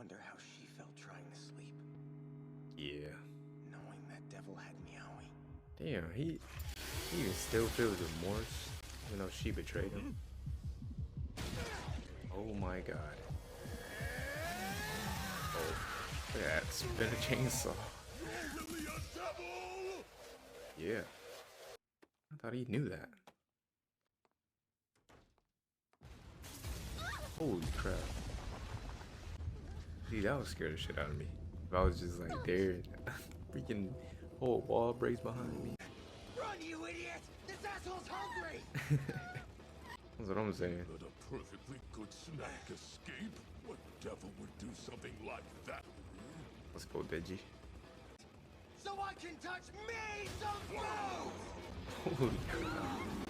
wonder how she felt trying to sleep. Yeah. Knowing that devil had meowing. Damn, he even still feels remorse, even though she betrayed him. Oh my god. Oh, look at that. Spin a chainsaw. Yeah. I thought he knew that. Holy crap. See, that would scare the shit out of me. If I was just like there, freaking whole wall breaks behind me. Run, you idiot! This asshole's hungry! That's what I'm saying. Let a perfectly good snack escape? What devil would do something like that? Let's go, Denji. So I can touch me some food! Holy crap.